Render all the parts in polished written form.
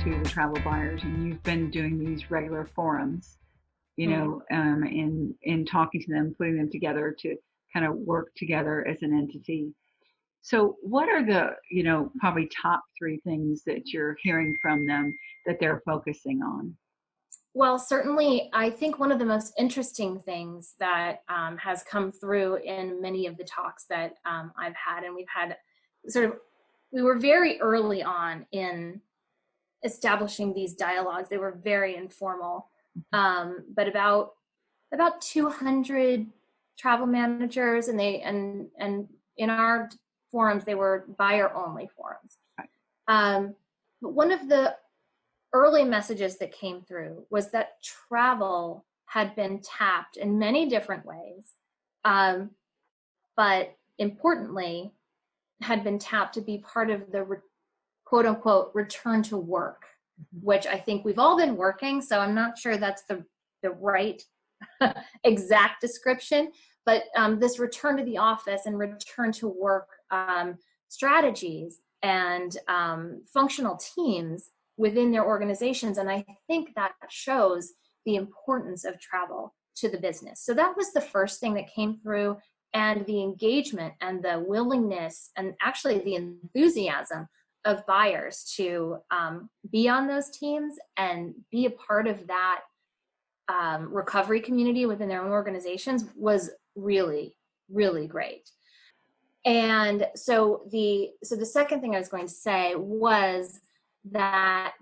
to the travel buyers, and you've been doing these regular forums, in talking to them, putting them together to kind of work together as an entity. So what are the, probably top three things that you're hearing from them that they're focusing on? Well, certainly, I think one of the most interesting things that has come through in many of the talks that I've had, and we've had we were very early on in establishing these dialogues. They were very informal, but about 200 travel managers, and in our forums, they were buyer only forums. But one of the early messages that came through was that travel had been tapped in many different ways, but importantly, had been tapped to be part of the quote unquote return to work, which I think we've all been working, so I'm not sure that's the right exact description, but this return to the office and return to work strategies and functional teams within their organizations. And I think that shows the importance of travel to the business. So that was the first thing that came through, and the engagement and the willingness and actually the enthusiasm of buyers to be on those teams and be a part of that recovery community within their own organizations was really, really great. And so the second thing I was going to say was that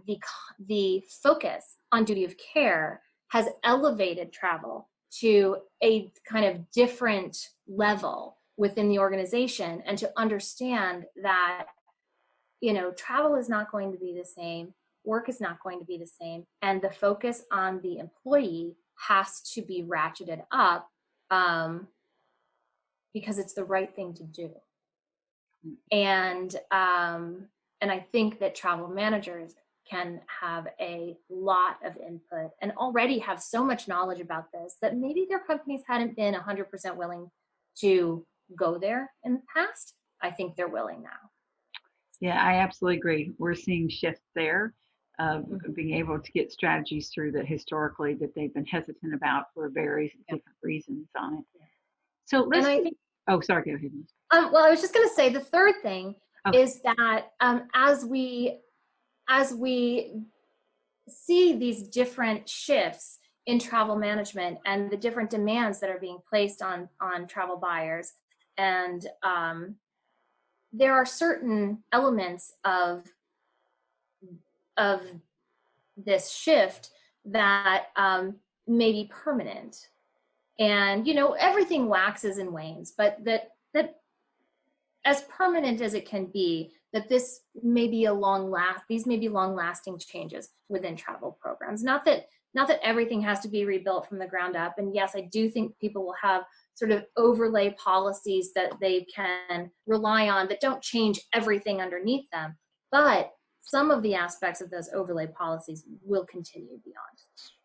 the focus on duty of care has elevated travel to a kind of different level within the organization, and to understand that, travel is not going to be the same, work is not going to be the same, and the focus on the employee has to be ratcheted up because it's the right thing to do. And I think that travel managers can have a lot of input and already have so much knowledge about this that maybe their companies hadn't been 100% willing to go there in the past. I think they're willing now. Yeah, I absolutely agree. We're seeing shifts there of being able to get strategies through that historically that they've been hesitant about for very different reasons on it. So let's. Oh, sorry. Go ahead. Well, I was just going to say the third thing is that as we see these different shifts in travel management and the different demands that are being placed on travel buyers, and there are certain elements of this shift that may be permanent, and everything waxes and wanes, but that as permanent as it can be, that these may be long-lasting changes within travel programs. Not that everything has to be rebuilt from the ground up. And yes, I do think people will have sort of overlay policies that they can rely on that don't change everything underneath them. But some of the aspects of those overlay policies will continue beyond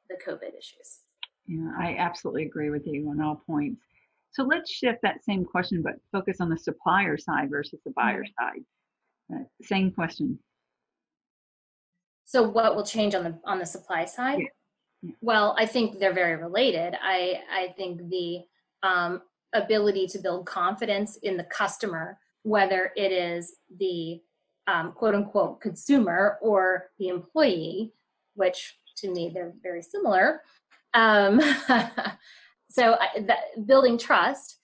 the COVID issues. Yeah, I absolutely agree with you on all points. So let's shift that same question, but focus on the supplier side versus the buyer side. Same question. So what will change on the supply side? Yeah. Well, I think they're very related. I think the ability to build confidence in the customer, whether it is the quote unquote consumer or the employee, which to me they're very similar. So building trust,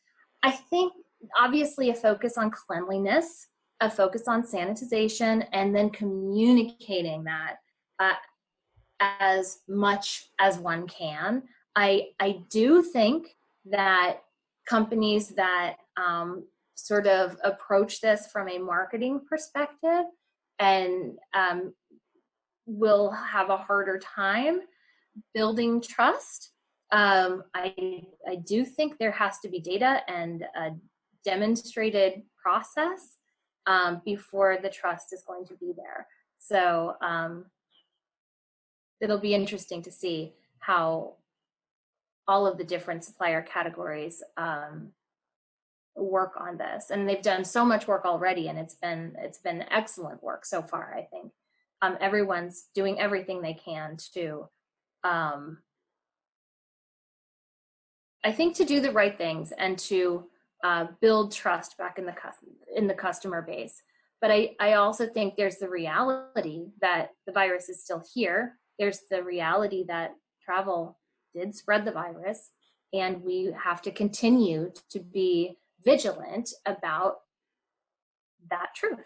I think obviously a focus on cleanliness, a focus on sanitization, and then communicating that as much as one can. I do think that companies that sort of approach this from a marketing perspective and will have a harder time building trust. I do think there has to be data and a demonstrated process before the trust is going to be there. So it'll be interesting to see how all of the different supplier categories work on this. And they've done so much work already, and it's been excellent work so far, I think. everyone's doing everything they can to, I think, to do the right things and to build trust back in the customer base. But I also think there's the reality that the virus is still here. There's the reality that travel did spread the virus, and we have to continue to be vigilant about that truth.